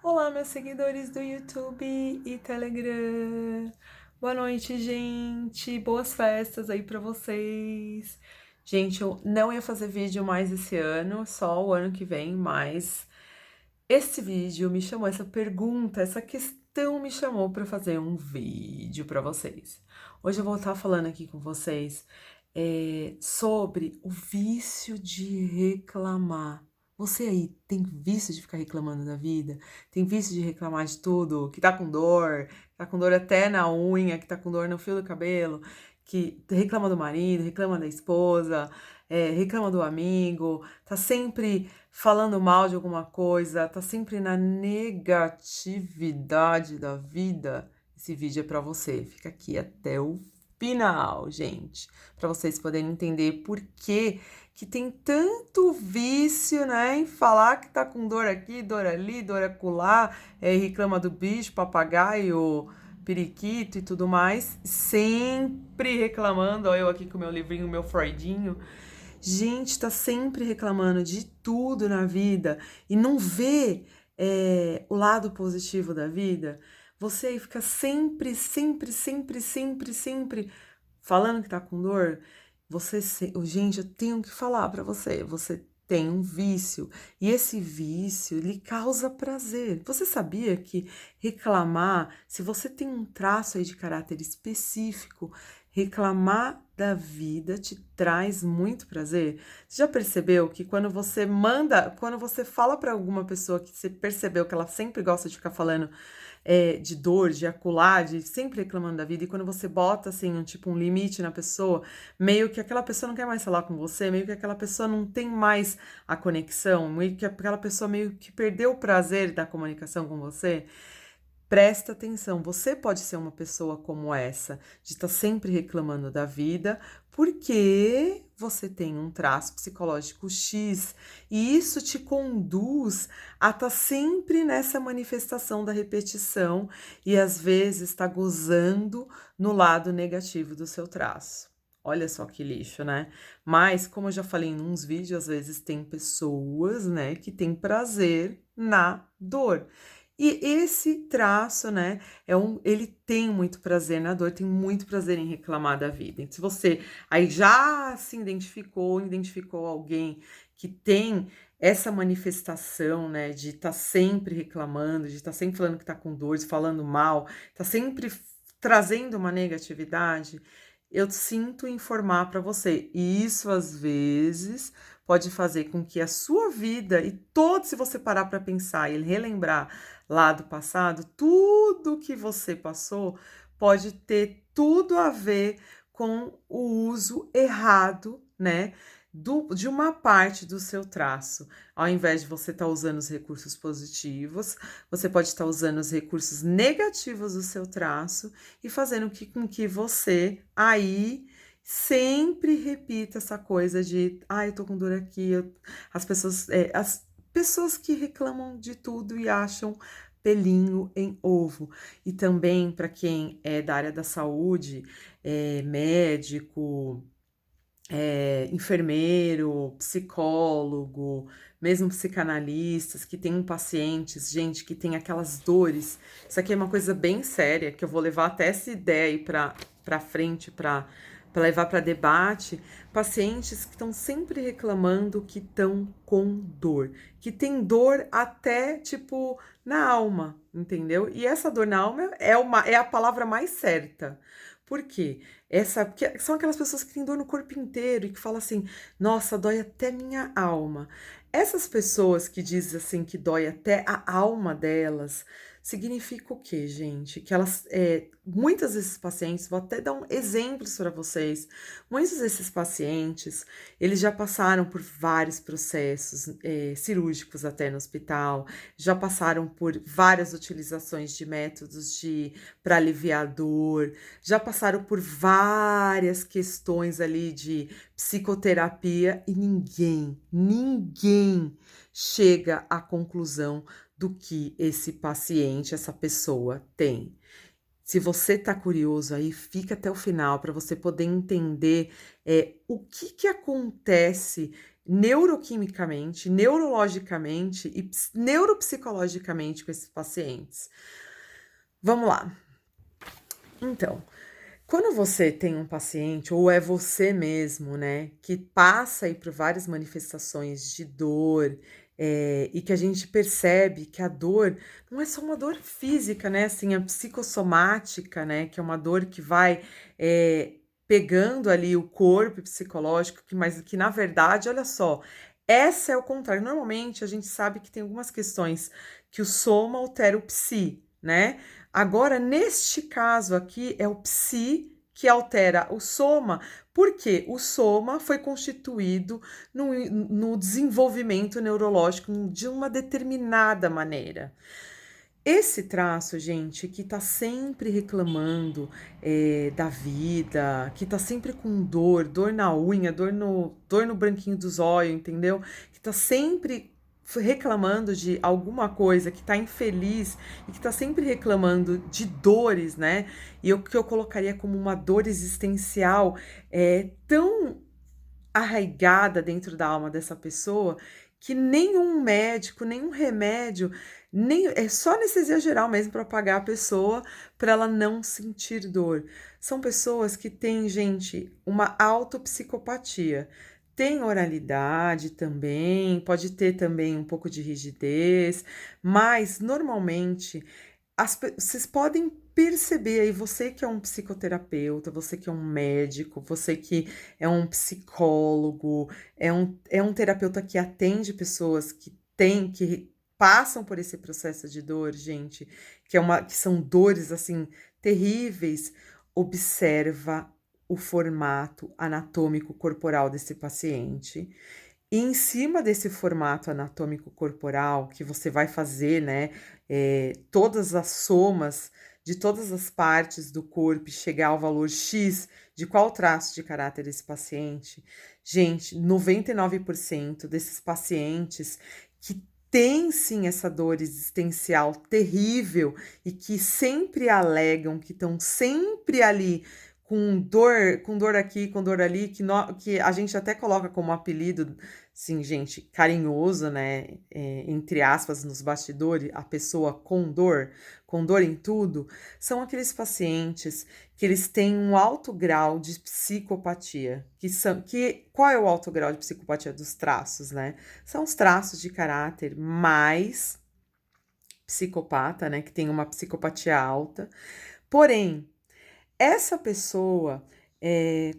Olá, meus seguidores do YouTube e Telegram. Boa noite, gente. Boas festas aí pra vocês. Gente, eu não ia fazer vídeo mais esse ano, só o ano que vem, mas esse vídeo me chamou, essa pergunta, essa questão me chamou para fazer um vídeo para vocês. Hoje eu vou estar falando aqui com vocês sobre o vício de reclamar. Você aí tem vício de ficar reclamando da vida? Tem vício de reclamar de tudo? Que tá com dor até na unha, que tá com dor no fio do cabelo, que reclama do marido, reclama da esposa, reclama do amigo, tá sempre falando mal de alguma coisa, tá sempre na negatividade da vida. Esse vídeo é para você. Fica aqui até o final, gente, para vocês poderem entender por que tem tanto vício, né, em falar que tá com dor aqui, dor ali, dor acolá, reclama do bicho, papagaio, periquito e tudo mais, sempre reclamando. Ó, eu aqui com meu livrinho, meu Freudinho. Gente, tá sempre reclamando de tudo na vida e não vê o lado positivo da vida. Você aí fica sempre falando que tá com dor. Gente, eu tenho que falar pra você. Você tem um vício e esse vício lhe causa prazer. Você sabia que reclamar, se você tem um traço aí de caráter específico, reclamar da vida te traz muito prazer? Você já percebeu que quando você fala para alguma pessoa que você percebeu que ela sempre gosta de ficar falando de dor, de acular, de sempre reclamando da vida, e quando você bota assim um limite na pessoa, meio que aquela pessoa não quer mais falar com você, meio que aquela pessoa não tem mais a conexão, meio que aquela pessoa meio que perdeu o prazer da comunicação com você? Presta atenção, você pode ser uma pessoa como essa, de estar sempre reclamando da vida, porque você tem um traço psicológico X, e isso te conduz a estar sempre nessa manifestação da repetição e às vezes está gozando no lado negativo do seu traço. Olha só que lixo, né? Mas, como eu já falei em uns vídeos, às vezes tem pessoas, né, que têm prazer na dor. E esse traço, né, ele tem muito prazer na dor, tem muito prazer em reclamar da vida. Então, se você aí já se identificou alguém que tem essa manifestação, né, de estar sempre reclamando, de estar sempre falando que está com dor, falando mal, tá sempre trazendo uma negatividade, eu sinto informar para você. E isso às vezes pode fazer com que a sua vida e todo, se você parar para pensar e relembrar lá do passado, tudo que você passou pode ter tudo a ver com o uso errado, né, de uma parte do seu traço. Ao invés de você estar usando os recursos positivos, você pode estar usando os recursos negativos do seu traço e fazendo com que você aí sempre repita essa coisa de, eu tô com dor aqui, as pessoas que reclamam de tudo e acham pelinho em ovo. E também para quem é da área da saúde, médico, enfermeiro, psicólogo, mesmo psicanalistas que têm pacientes, gente, que tem aquelas dores. Isso aqui é uma coisa bem séria, que eu vou levar até essa ideia aí para frente, para levar para debate. Pacientes que estão sempre reclamando que estão com dor, que tem dor até tipo na alma, entendeu? E essa dor na alma é a palavra mais certa. Por quê? Porque são aquelas pessoas que têm dor no corpo inteiro e que falam assim: nossa, dói até minha alma. Essas pessoas que dizem assim que dói até a alma delas, significa o quê, gente? Que elas, muitas desses pacientes, vou até dar exemplos para vocês. Muitos desses pacientes, eles já passaram por vários processos, cirúrgicos até no hospital, já passaram por várias utilizações de métodos para aliviar a dor, já passaram por várias questões ali de psicoterapia e ninguém chega à conclusão do que esse paciente, essa pessoa tem. Se você está curioso aí, fica até o final para você poder entender o que acontece neuroquimicamente, neurologicamente e neuropsicologicamente com esses pacientes. Vamos lá. Então, quando você tem um paciente, ou é você mesmo, né, que passa aí por várias manifestações de dor, e que a gente percebe que a dor não é só uma dor física, né, assim, a psicossomática, né, que é uma dor que vai, pegando ali o corpo psicológico, mas que na verdade, olha só, essa é o contrário. Normalmente a gente sabe que tem algumas questões que o soma altera o psi, né? Agora, neste caso aqui, é o psi que altera o soma, porque o soma foi constituído no desenvolvimento neurológico de uma determinada maneira. Esse traço, gente, que tá sempre reclamando da vida, que tá sempre com dor, dor na unha, dor no branquinho dos olhos, entendeu? Que tá sempre reclamando de alguma coisa, que tá infeliz e que tá sempre reclamando de dores, né? E o que eu colocaria como uma dor existencial tão arraigada dentro da alma dessa pessoa que nenhum médico, nenhum remédio, nem é só anestesia geral mesmo para apagar a pessoa, para ela não sentir dor. São pessoas que têm, gente, uma autopsicopatia. Tem oralidade também, pode ter também um pouco de rigidez, mas normalmente vocês podem perceber aí, você que é um psicoterapeuta, você que é um médico, você que é um psicólogo, é um terapeuta que atende pessoas que passam por esse processo de dor, gente, que são dores assim terríveis. Observa o formato anatômico corporal desse paciente. E em cima desse formato anatômico corporal que você vai fazer, né, todas as somas de todas as partes do corpo e chegar ao valor X de qual traço de caráter esse paciente, gente, 99% desses pacientes que têm sim essa dor existencial terrível e que sempre alegam que estão sempre ali com dor aqui, com dor ali, que a gente até coloca como apelido, sim, gente, carinhoso, né? Entre aspas, nos bastidores, a pessoa com dor em tudo, são aqueles pacientes que eles têm um alto grau de psicopatia, qual é o alto grau de psicopatia dos traços, né? São os traços de caráter mais psicopata, né? Que tem uma psicopatia alta. Porém, essa pessoa,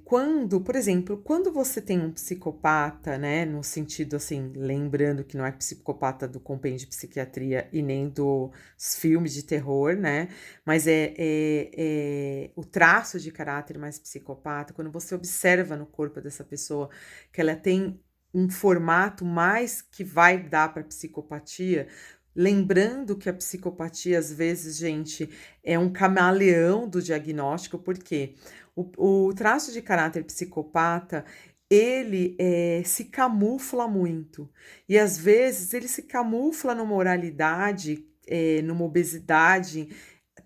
quando, por exemplo, quando você tem um psicopata, né, no sentido assim, lembrando que não é psicopata do compêndio de psiquiatria e nem dos filmes de terror, né, mas é o traço de caráter mais psicopata, quando você observa no corpo dessa pessoa que ela tem um formato mais que vai dar para psicopatia, lembrando que a psicopatia, às vezes, gente, é um camaleão do diagnóstico, porque o traço de caráter psicopata, ele se camufla muito. E às vezes ele se camufla numa oralidade, numa obesidade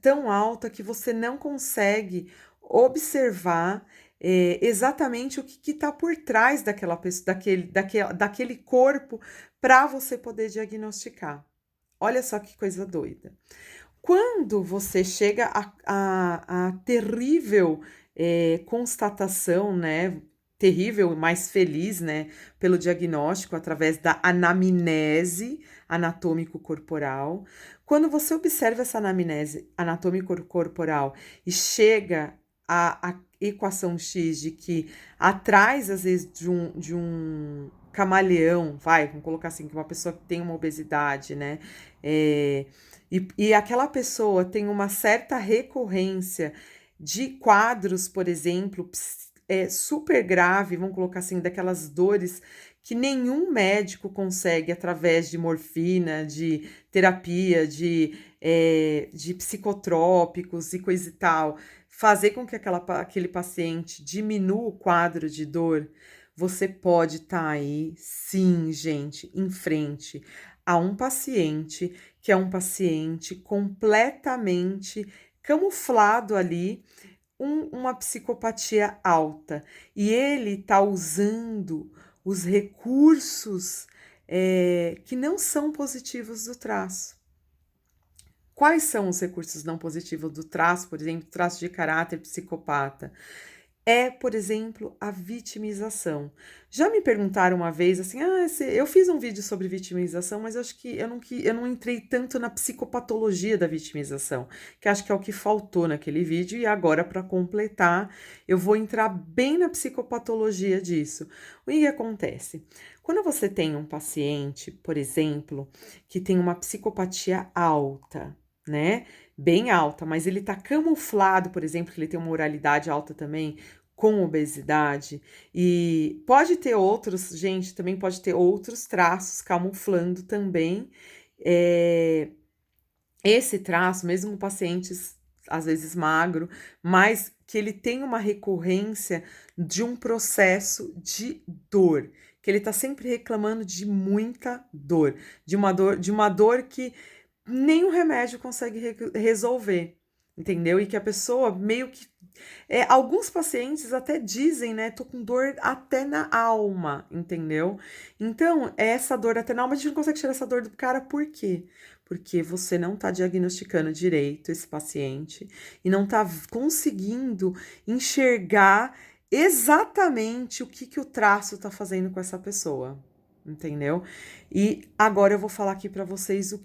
tão alta que você não consegue observar exatamente o que está por trás daquela pessoa, daquele corpo, para você poder diagnosticar. Olha só que coisa doida. Quando você chega à terrível constatação, né? Terrível, mais feliz, né? Pelo diagnóstico através da anamnese anatômico-corporal. Quando você observa essa anamnese anatômico-corporal e chega à equação X de que atrás, às vezes, de um camaleão, vamos colocar assim, que uma pessoa que tem uma obesidade, né? E aquela pessoa tem uma certa recorrência de quadros, por exemplo, super grave, vamos colocar assim, daquelas dores que nenhum médico consegue, através de morfina, de terapia, de psicotrópicos e coisa e tal, fazer com que aquele paciente diminua o quadro de dor. Você pode estar aí, sim, gente, em frente a um paciente que é um paciente completamente camuflado ali, uma psicopatia alta. E ele está usando os recursos que não são positivos do traço. Quais são os recursos não positivos do traço, por exemplo, traço de caráter psicopata? Por exemplo, a vitimização. Já me perguntaram uma vez assim, eu fiz um vídeo sobre vitimização, mas eu acho que eu não entrei tanto na psicopatologia da vitimização, que acho que é o que faltou naquele vídeo, e agora, para completar, eu vou entrar bem na psicopatologia disso. O que acontece? Quando você tem um paciente, por exemplo, que tem uma psicopatia alta, né? Bem alta, mas ele tá camuflado, por exemplo, que ele tem uma oralidade alta também, com obesidade, e pode ter outros, gente, também pode ter outros traços camuflando também esse traço, mesmo pacientes às vezes magro, mas que ele tem uma recorrência de um processo de dor, que ele tá sempre reclamando de muita dor, de uma dor que nenhum remédio consegue resolver, entendeu? E que a pessoa meio que. Alguns pacientes até dizem, né? Tô com dor até na alma, entendeu? Então, essa dor até na alma, a gente não consegue tirar essa dor do cara, por quê? Porque você não tá diagnosticando direito esse paciente e não tá conseguindo enxergar exatamente o que o traço tá fazendo com essa pessoa, entendeu? E agora eu vou falar aqui para vocês o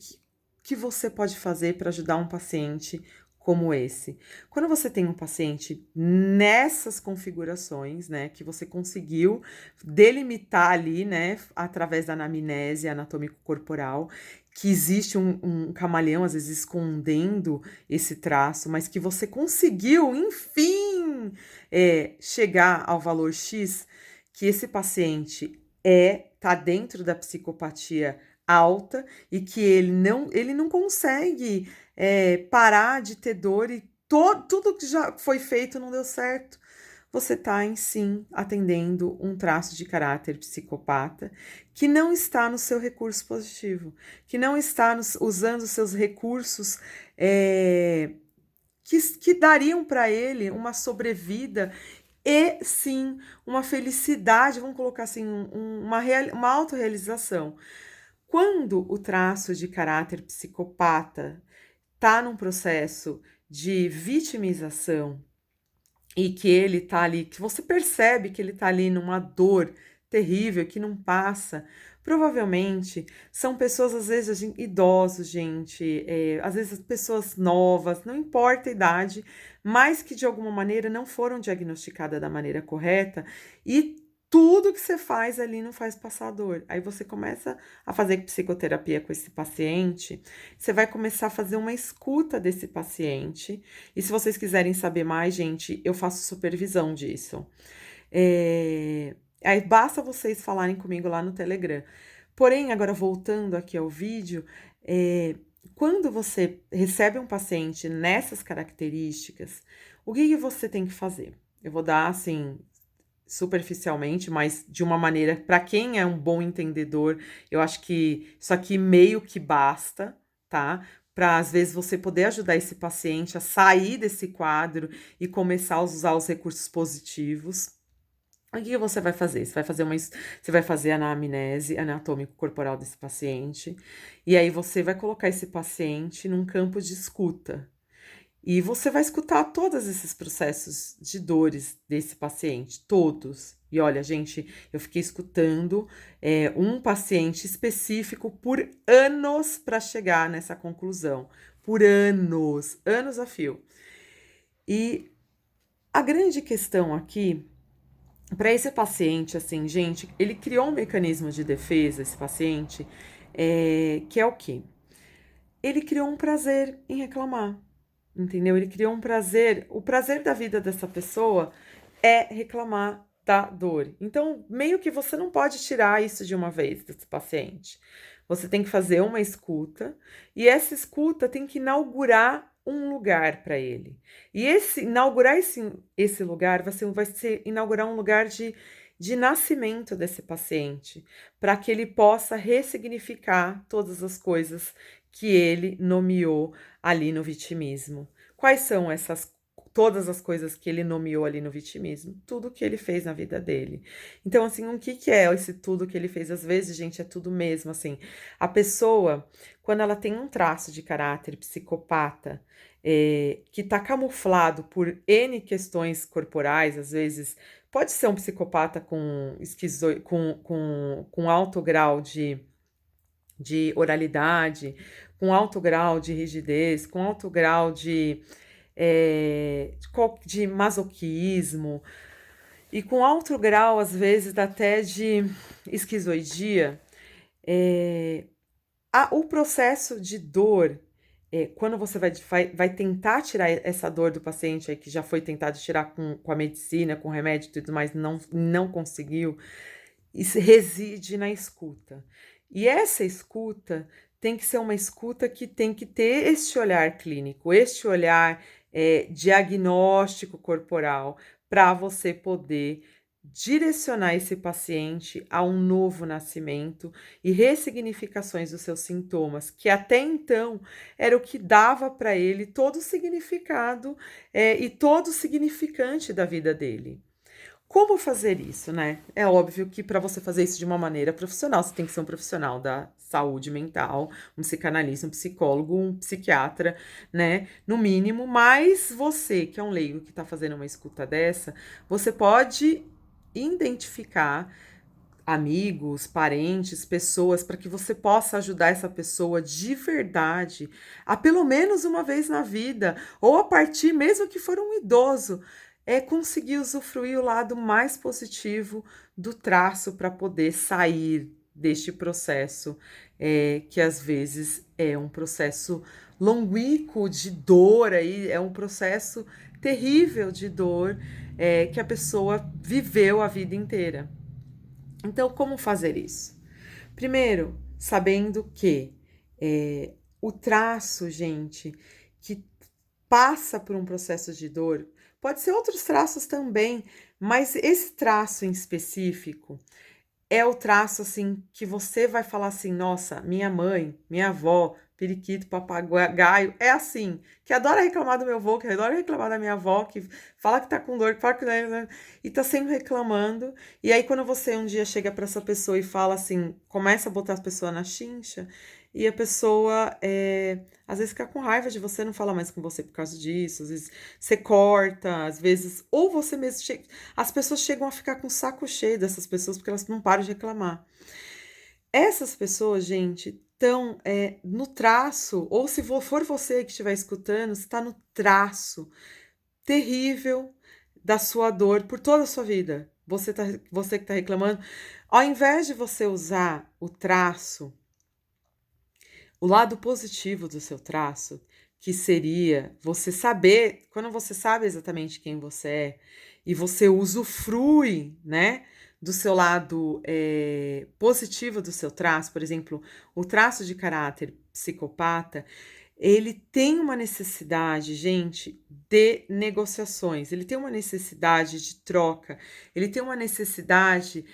que você pode fazer para ajudar um paciente como esse. Quando você tem um paciente nessas configurações, né, que você conseguiu delimitar ali, né, através da anamnese anatômico-corporal, que existe um camaleão, às vezes, escondendo esse traço, mas que você conseguiu, enfim, chegar ao valor X, que esse paciente tá dentro da psicopatia alta e que ele não consegue parar de ter dor e tudo que já foi feito não deu certo. Você está, em sim, atendendo um traço de caráter psicopata que não está no seu recurso positivo, que não está usando os seus recursos que dariam para ele uma sobrevida e, sim, uma felicidade, vamos colocar assim, uma autorrealização. Quando o traço de caráter psicopata está num processo de vitimização e que ele tá ali, que você percebe que ele tá ali numa dor terrível que não passa, provavelmente são pessoas, às vezes, idosos, gente, às vezes pessoas novas, não importa a idade, mas que de alguma maneira não foram diagnosticadas da maneira correta e tudo que você faz ali não faz passar dor. Aí você começa a fazer psicoterapia com esse paciente, você vai começar a fazer uma escuta desse paciente. E se vocês quiserem saber mais, gente, eu faço supervisão disso. Aí basta vocês falarem comigo lá no Telegram. Porém, agora voltando aqui ao vídeo, quando você recebe um paciente nessas características, o que você tem que fazer? Eu vou dar, assim, superficialmente, mas de uma maneira, para quem é um bom entendedor, eu acho que isso aqui meio que basta, tá? Para às vezes você poder ajudar esse paciente a sair desse quadro e começar a usar os recursos positivos. O que você vai fazer? Você vai fazer a anamnese anatômico-corporal desse paciente, e aí você vai colocar esse paciente num campo de escuta. E você vai escutar todos esses processos de dores desse paciente, todos. E olha, gente, eu fiquei escutando um paciente específico por anos para chegar nessa conclusão. Por anos, anos a fio. E a grande questão aqui, para esse paciente, assim, gente, ele criou um mecanismo de defesa, esse paciente, que é o quê? Ele criou um prazer em reclamar. Entendeu? Ele criou um prazer. O prazer da vida dessa pessoa é reclamar da dor. Então, meio que você não pode tirar isso de uma vez desse paciente. Você tem que fazer uma escuta e essa escuta tem que inaugurar um lugar para ele. E inaugurar esse lugar vai ser inaugurar um lugar de nascimento desse paciente, para que ele possa ressignificar todas as coisas que ele nomeou ali no vitimismo. Quais são todas as coisas que ele nomeou ali no vitimismo, tudo que ele fez na vida dele. Então, assim, o que é esse tudo que ele fez? Às vezes, gente, é tudo mesmo, assim. A pessoa, quando ela tem um traço de caráter psicopata, que tá camuflado por N questões corporais, às vezes, pode ser um psicopata com alto grau de oralidade, com alto grau de rigidez, com alto grau de masoquismo e com alto grau, às vezes, até de esquizoidia. O processo de dor, quando você vai tentar tirar essa dor do paciente aí, que já foi tentado tirar com a medicina, com remédio e tudo mais, não conseguiu, isso reside na escuta. E essa escuta tem que ser uma escuta que tem que ter este olhar clínico, este olhar diagnóstico corporal, para você poder direcionar esse paciente a um novo nascimento e ressignificações dos seus sintomas, que até então era o que dava para ele todo o significado e todo o significante da vida dele. Como fazer isso, né? É óbvio que para você fazer isso de uma maneira profissional, você tem que ser um profissional da saúde mental, um psicanalista, um psicólogo, um psiquiatra, né? No mínimo, mas você, que é um leigo que está fazendo uma escuta dessa, você pode identificar amigos, parentes, pessoas, para que você possa ajudar essa pessoa de verdade a pelo menos uma vez na vida, ou a partir, mesmo que for um idoso, conseguir usufruir o lado mais positivo do traço para poder sair deste processo, que às vezes é um processo longínquo de dor, aí, é um processo terrível de dor que a pessoa viveu a vida inteira. Então, como fazer isso? Primeiro, sabendo que o traço, gente, que passa por um processo de dor, pode ser outros traços também, mas esse traço em específico é o traço assim que você vai falar assim, nossa, minha mãe, minha avó, periquito, papagaio, é assim, que adora reclamar do meu avô, que adora reclamar da minha avó, que fala que tá com dor, que fala que e tá sempre reclamando. E aí quando você um dia chega para essa pessoa e fala assim, começa a botar a pessoa na chincha, e a pessoa às vezes fica com raiva de você, não fala mais com você por causa disso, às vezes você corta, às vezes, ou você mesmo as pessoas chegam a ficar com o saco cheio dessas pessoas porque elas não param de reclamar. Essas pessoas, gente, estão no traço, ou se for você que estiver escutando, está no traço terrível da sua dor por toda a sua vida. Você que está reclamando, ao invés de você usar o traço, o lado positivo do seu traço, que seria você saber, quando você sabe exatamente quem você é, e você usufrui, né, do seu lado positivo do seu traço, por exemplo, o traço de caráter psicopata, ele tem uma necessidade, gente, de negociações, ele tem uma necessidade de troca, ele tem uma necessidade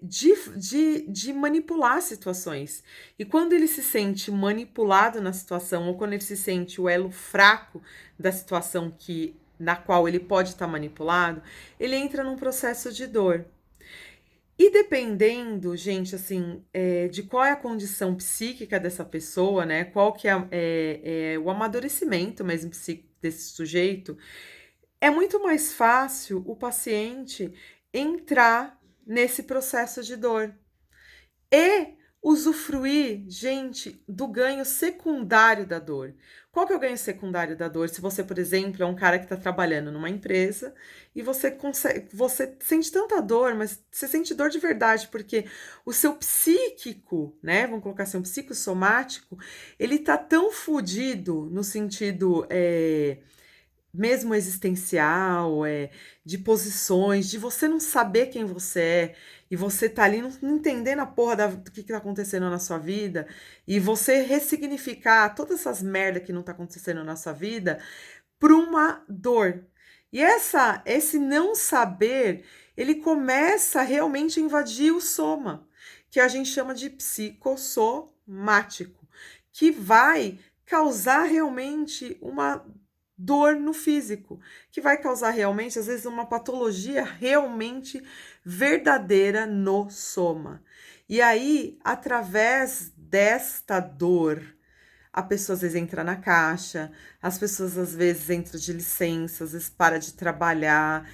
de manipular situações. E quando ele se sente manipulado na situação, ou quando ele se sente o elo fraco da situação na qual ele pode estar manipulado, ele entra num processo de dor. E dependendo, gente, assim, de qual é a condição psíquica dessa pessoa, né? Qual que é o amadurecimento mesmo psíquico desse sujeito, é muito mais fácil o paciente entrar nesse processo de dor. E usufruir, gente, do ganho secundário da dor. Qual que é o ganho secundário da dor? Se você, por exemplo, é um cara que está trabalhando numa empresa e você sente tanta dor, mas você sente dor de verdade, porque o seu psíquico, né? Vamos colocar assim, um psicossomático, ele tá tão fodido no sentido mesmo existencial, de posições, de você não saber quem você é, e você tá ali não entendendo a porra do que tá acontecendo na sua vida, e você ressignificar todas essas merda que não tá acontecendo na sua vida por uma dor. E esse não saber, ele começa realmente a invadir o soma, que a gente chama de psicossomático, que vai causar realmente uma dor no físico, que vai causar realmente, às vezes, uma patologia realmente verdadeira no soma. E aí, através desta dor, a pessoa às vezes entra na caixa, as pessoas às vezes entram de licença, às vezes para de trabalhar,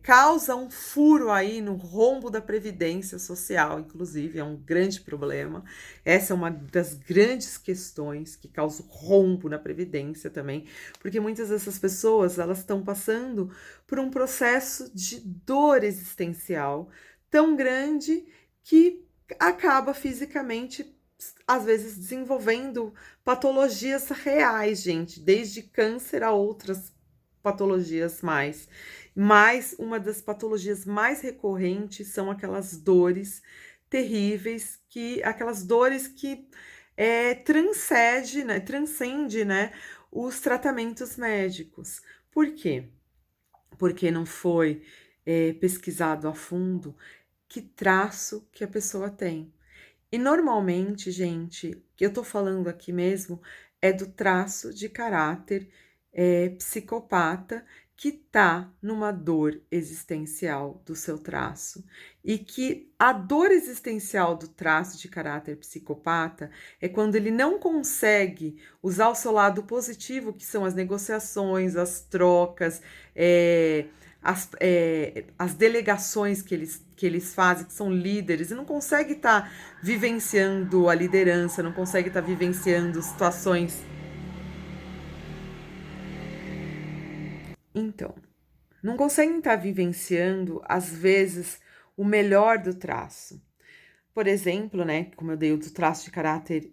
causa um furo aí no rombo da previdência social, inclusive, é um grande problema. Essa é uma das grandes questões que causa o rombo na previdência também, porque muitas dessas pessoas, elas estão passando por um processo de dor existencial tão grande que acaba fisicamente às vezes desenvolvendo patologias reais, gente, desde câncer a outras patologias mais. Mas uma das patologias mais recorrentes são aquelas dores terríveis, aquelas dores que transcende, né, os tratamentos médicos. Por quê? Porque não foi pesquisado a fundo que traço que a pessoa tem. E normalmente, gente, que eu tô falando aqui mesmo é do traço de caráter psicopata que tá numa dor existencial do seu traço. E que a dor existencial do traço de caráter psicopata é quando ele não consegue usar o seu lado positivo, que são as negociações, as trocas, as delegações que eles fazem, que são líderes, e não consegue estar vivenciando a liderança, não consegue estar vivenciando situações. Então, não conseguem estar vivenciando, às vezes, o melhor do traço. Por exemplo, né, como eu dei o do traço de caráter,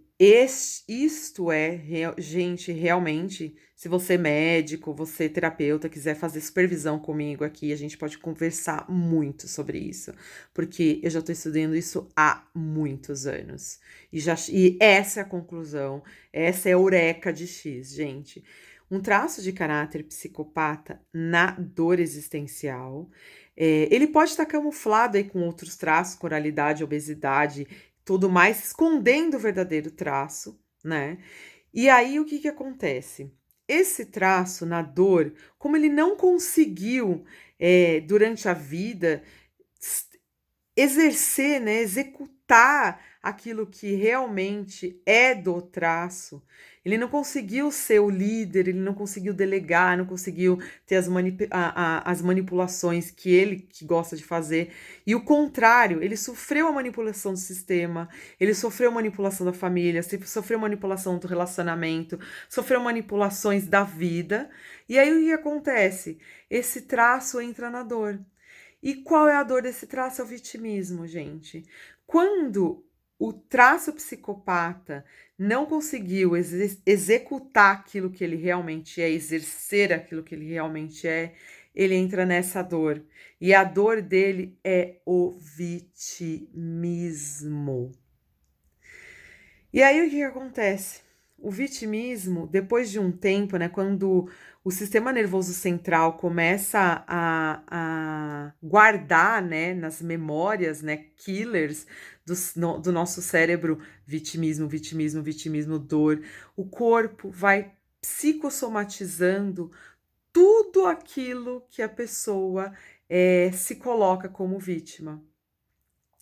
isto é, gente, realmente, se você é médico, você é terapeuta, quiser fazer supervisão comigo aqui, a gente pode conversar muito sobre isso, porque eu já estou estudando isso há muitos anos. E essa é a conclusão, essa é a eureka de X, gente. Um traço de caráter psicopata na dor existencial, ele pode estar camuflado aí com outros traços, coralidade, obesidade, tudo mais, escondendo o verdadeiro traço, né? E aí o que que acontece? Esse traço na dor, como ele não conseguiu durante a vida exercer, né, executar aquilo que realmente é do traço. Ele não conseguiu ser o líder, ele não conseguiu delegar, não conseguiu ter as manipulações que ele que gosta de fazer. E o contrário, ele sofreu a manipulação do sistema, ele sofreu a manipulação da família, sofreu a manipulação do relacionamento, sofreu manipulações da vida. E aí o que acontece? Esse traço entra na dor. E qual é a dor desse traço? É o vitimismo, gente. Quando o traço psicopata não conseguiu executar aquilo que ele realmente é, exercer aquilo que ele realmente é, ele entra nessa dor. E a dor dele é o vitimismo. E aí o que acontece? O vitimismo, depois de um tempo, né, quando o sistema nervoso central começa a guardar, né, nas memórias, né, killers do nosso cérebro, vitimismo, vitimismo, vitimismo, dor, o corpo vai psicossomatizando tudo aquilo que a pessoa se coloca como vítima.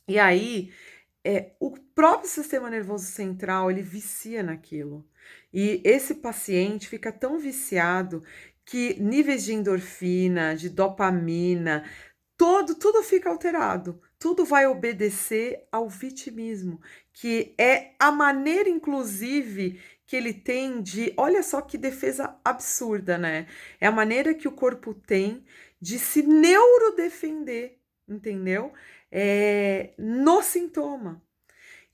E aí o próprio sistema nervoso central, ele vicia naquilo. E esse paciente fica tão viciado que níveis de endorfina, de dopamina, tudo fica alterado. Tudo vai obedecer ao vitimismo, que é a maneira, inclusive, que ele tem de. Olha só que defesa absurda, né? É a maneira que o corpo tem de se neurodefender, entendeu? No sintoma.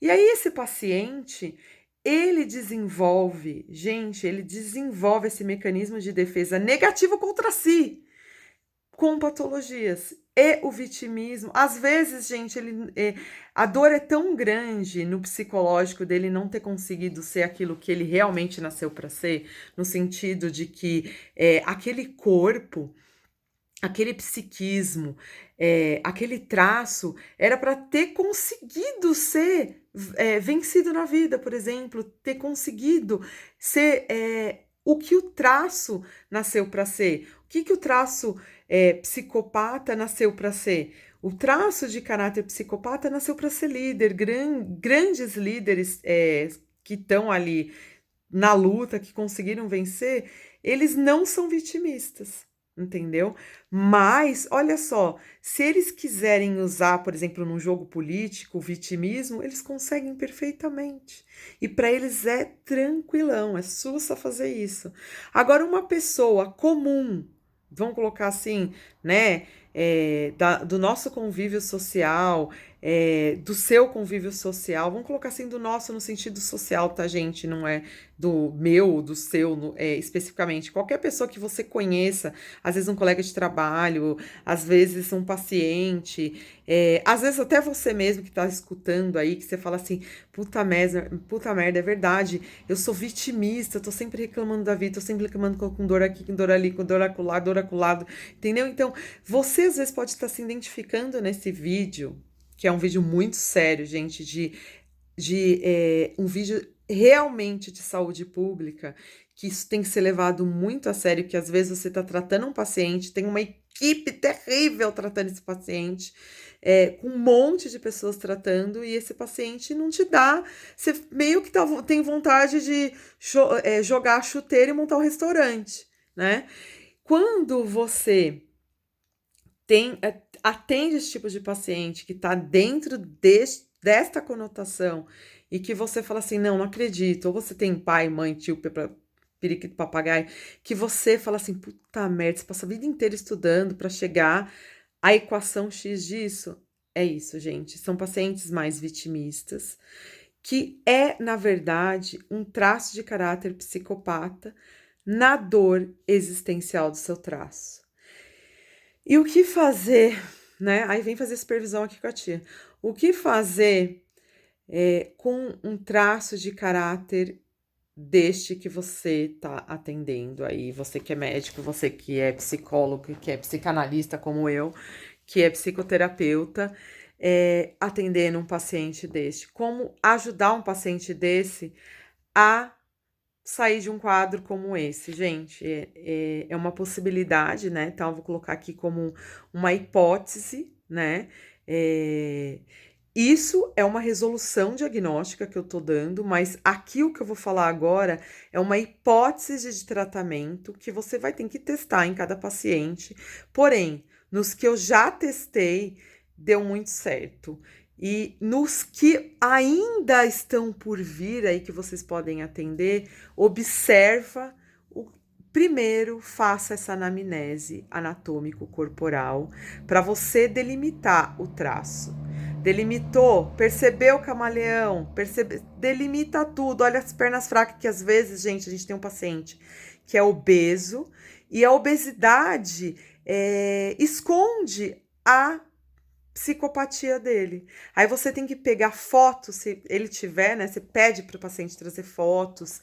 E aí esse paciente, ele desenvolve esse mecanismo de defesa negativo contra si, com patologias. E o vitimismo, às vezes, gente, a dor é tão grande no psicológico dele não ter conseguido ser aquilo que ele realmente nasceu para ser, no sentido de que aquele corpo, aquele psiquismo, aquele traço, era para ter conseguido ser vencido na vida, por exemplo, ter conseguido ser o que o traço nasceu para ser. O que o traço psicopata nasceu para ser? O traço de caráter psicopata nasceu para ser líder. Grandes líderes que estão ali na luta, que conseguiram vencer, eles não são vitimistas, entendeu? Mas, olha só, se eles quiserem usar, por exemplo, num jogo político, o vitimismo, eles conseguem perfeitamente. E para eles é tranquilão, é sussa fazer isso. Agora, uma pessoa comum, vamos colocar assim, né? Do nosso convívio social, do seu convívio social, vamos colocar assim, do nosso no sentido social, tá, gente? Não é do meu, do seu, especificamente. Qualquer pessoa que você conheça, às vezes um colega de trabalho, às vezes um paciente, às vezes até você mesmo que tá escutando aí, que você fala assim, puta merda, é verdade, eu sou vitimista, eu tô sempre reclamando da vida, tô sempre reclamando com dor aqui, com dor ali, com dor acolá, dor acolado, entendeu? Então, você às vezes pode estar se identificando nesse vídeo, que é um vídeo muito sério, gente, um vídeo realmente de saúde pública, que isso tem que ser levado muito a sério, que às vezes você está tratando um paciente, tem uma equipe terrível tratando esse paciente, com um monte de pessoas tratando, e esse paciente não te dá, você meio que tem vontade de jogar a chuteira e montar um restaurante, né? Quando você atende esse tipo de paciente que está dentro desta conotação e que você fala assim, não acredito, ou você tem pai, mãe, tio, periquito, papagaio, que você fala assim, puta merda, você passa a vida inteira estudando para chegar à equação X disso. É isso, gente. São pacientes mais vitimistas, que na verdade, um traço de caráter psicopata na dor existencial do seu traço. E o que fazer, né? Aí vem fazer supervisão aqui com a tia. O que fazer com um traço de caráter deste que você está atendendo aí? Você que é médico, você que é psicólogo, que é psicanalista como eu, que é psicoterapeuta, atendendo um paciente deste. Como ajudar um paciente desse a sair de um quadro como esse, gente, é uma possibilidade, né? Então, eu vou colocar aqui como uma hipótese, né? Isso é uma resolução diagnóstica que eu tô dando, mas aqui o que eu vou falar agora é uma hipótese de tratamento que você vai ter que testar em cada paciente. Porém, nos que eu já testei, deu muito certo. E nos que ainda estão por vir aí que vocês podem atender, observa primeiro faça essa anamnese anatômico-corporal para você delimitar o traço. Delimitou, percebeu o camaleão, delimita tudo. Olha as pernas fracas, que às vezes, gente, a gente tem um paciente que é obeso e a obesidade esconde a psicopatia dele. Aí você tem que pegar fotos, se ele tiver, né? Você pede para o paciente trazer fotos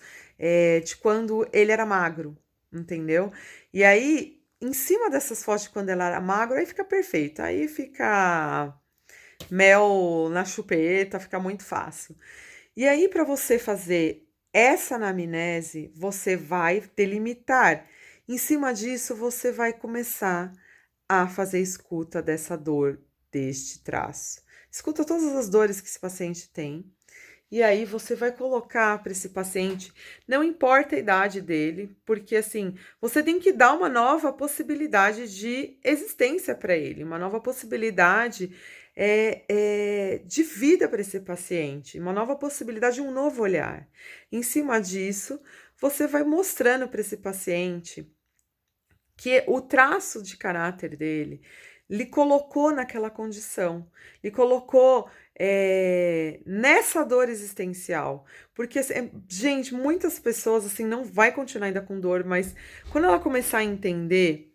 de quando ele era magro, entendeu? E aí, em cima dessas fotos de quando ela era magro, aí fica perfeito. Aí fica mel na chupeta, fica muito fácil. E aí, para você fazer essa anamnese, você vai delimitar. Em cima disso, você vai começar a fazer escuta dessa dor, deste traço. Escuta todas as dores que esse paciente tem. E aí você vai colocar para esse paciente, não importa a idade dele, porque assim, você tem que dar uma nova possibilidade de existência para ele, uma nova possibilidade de vida para esse paciente, uma nova possibilidade de um novo olhar. Em cima disso, você vai mostrando para esse paciente que o traço de caráter dele lhe colocou naquela condição, lhe colocou nessa dor existencial. Porque, gente, muitas pessoas assim não vai continuar ainda com dor, mas quando ela começar a entender,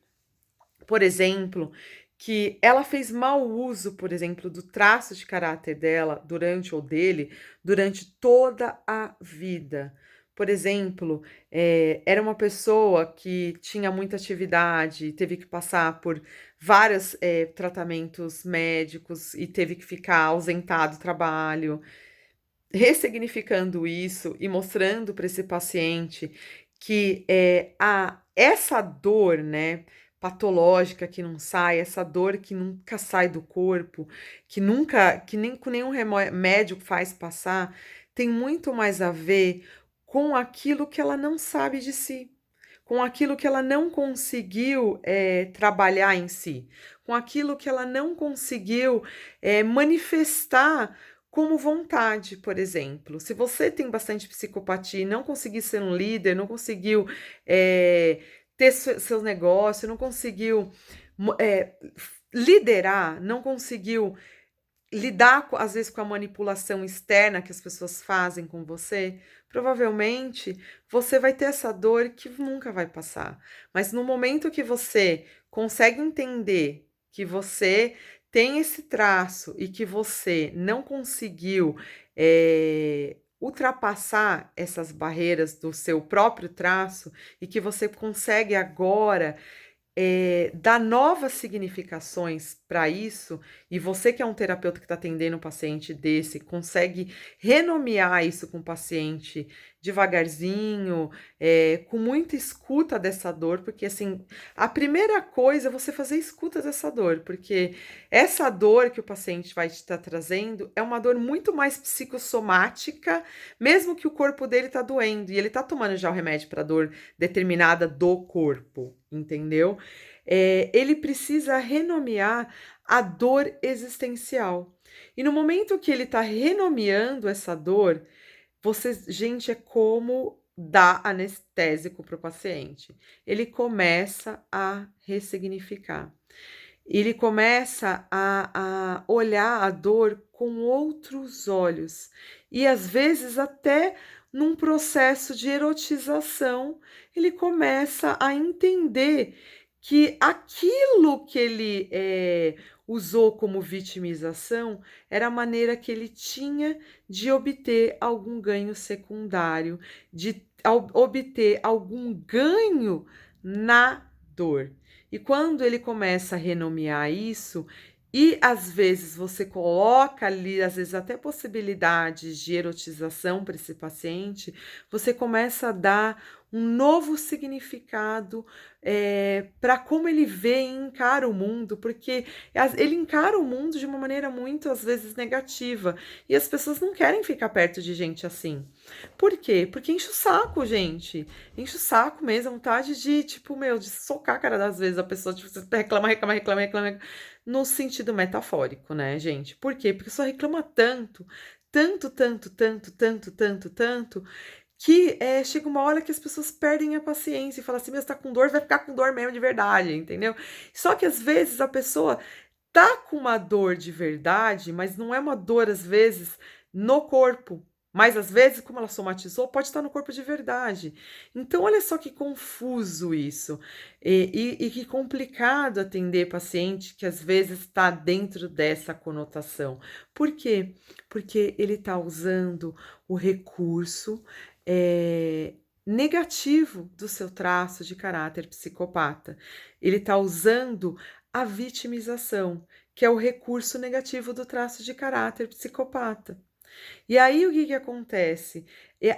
por exemplo, que ela fez mau uso, por exemplo, do traço de caráter dela durante toda a vida. Por exemplo, era uma pessoa que tinha muita atividade, teve que passar por vários tratamentos médicos e teve que ficar ausentado do trabalho, ressignificando isso e mostrando para esse paciente que essa dor, né, patológica que não sai, essa dor que nunca sai do corpo, que nem com nenhum remédio faz passar, tem muito mais a ver com aquilo que ela não sabe de si, com aquilo que ela não conseguiu trabalhar em si, com aquilo que ela não conseguiu manifestar como vontade, por exemplo. Se você tem bastante psicopatia e não conseguir ser um líder, não conseguiu ter seu negócio, não conseguiu liderar, não conseguiu lidar, às vezes, com a manipulação externa que as pessoas fazem com você, provavelmente você vai ter essa dor que nunca vai passar. Mas no momento que você consegue entender que você tem esse traço e que você não conseguiu ultrapassar essas barreiras do seu próprio traço e que você consegue agora dar novas significações para isso, e você que é um terapeuta que está atendendo um paciente desse, consegue renomear isso com o paciente devagarzinho, com muita escuta dessa dor, porque assim, a primeira coisa é você fazer escuta dessa dor, porque essa dor que o paciente vai te estar trazendo é uma dor muito mais psicossomática, mesmo que o corpo dele está doendo, e ele está tomando já o remédio para dor determinada do corpo, entendeu? Ele precisa renomear a dor existencial. E no momento que ele está renomeando essa dor, gente, é como dar anestésico para o paciente. Ele começa a ressignificar. Ele começa a olhar a dor com outros olhos. E às vezes até num processo de erotização, ele começa a entender que aquilo que ele usou como vitimização era a maneira que ele tinha de obter algum ganho secundário, de obter algum ganho na dor. E quando ele começa a renomear isso, e às vezes você coloca ali, às vezes até possibilidades de erotização para esse paciente, você começa a dar um novo significado para como ele vê e encara o mundo, porque ele encara o mundo de uma maneira muito, às vezes, negativa. E as pessoas não querem ficar perto de gente assim. Por quê? Porque enche o saco, gente. Enche o saco mesmo, a vontade de, tipo, meu, de socar a cara das vezes a pessoa, tipo, você reclama, reclama, reclama, reclama, no sentido metafórico, né, gente? Por quê? Porque só reclama tanto, tanto, tanto, tanto, tanto, tanto, tanto, que chega uma hora que as pessoas perdem a paciência e falam assim, meu, você tá com dor, vai ficar com dor mesmo de verdade, entendeu? Só que às vezes a pessoa tá com uma dor de verdade, mas não é uma dor, às vezes, no corpo. Mas às vezes, como ela somatizou, pode estar no corpo de verdade. Então, olha só que confuso isso. E que complicado atender paciente que às vezes está dentro dessa conotação. Por quê? Porque ele está usando o recurso negativo do seu traço de caráter psicopata. Ele está usando a vitimização, que é o recurso negativo do traço de caráter psicopata. E aí o que que acontece?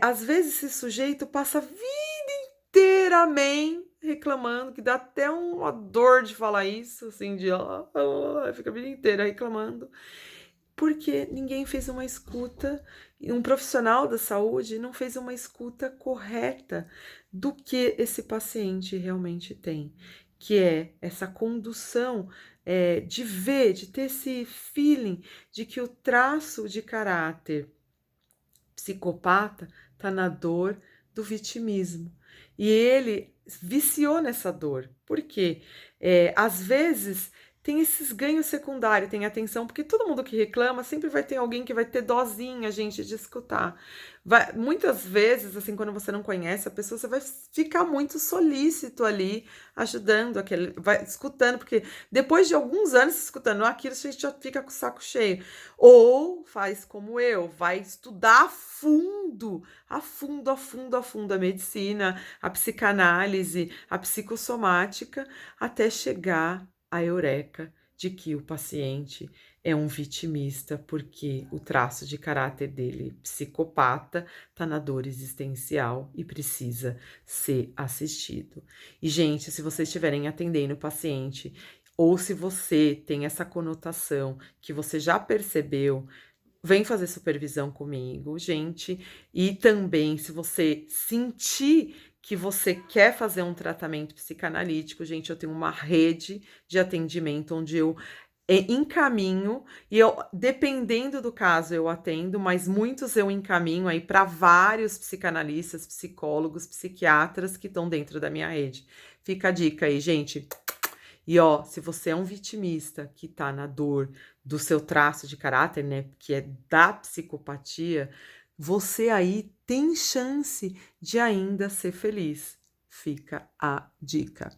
Às vezes esse sujeito passa a vida inteiramente reclamando, que dá até uma dor de falar isso, assim, fica a vida inteira reclamando, porque ninguém fez uma escuta, um profissional da saúde não fez uma escuta correta do que esse paciente realmente tem, que é essa condução de ver, de ter esse feeling de que o traço de caráter psicopata está na dor do vitimismo. E ele viciou nessa dor. Por quê? Às vezes tem esses ganhos secundários, tem atenção, porque todo mundo que reclama sempre vai ter alguém que vai ter dosinha, gente, de escutar. Muitas vezes, assim, quando você não conhece a pessoa, você vai ficar muito solícito ali, ajudando, vai escutando, porque depois de alguns anos escutando aquilo, você já fica com o saco cheio. Ou faz como eu, vai estudar a fundo, a fundo, a fundo, a fundo a medicina, a psicanálise, a psicossomática, até chegar à eureka de que o paciente é um vitimista, porque o traço de caráter dele, psicopata, está na dor existencial e precisa ser assistido. E, gente, se vocês estiverem atendendo o paciente, ou se você tem essa conotação que você já percebeu, vem fazer supervisão comigo, gente. E também, se você sentir que você quer fazer um tratamento psicanalítico, gente, eu tenho uma rede de atendimento onde eu encaminho e eu, dependendo do caso, eu atendo, mas muitos eu encaminho aí para vários psicanalistas, psicólogos, psiquiatras que estão dentro da minha rede. Fica a dica aí, gente. E ó, se você é um vitimista que tá na dor do seu traço de caráter, né, que é da psicopatia, você aí tem chance de ainda ser feliz. Fica a dica.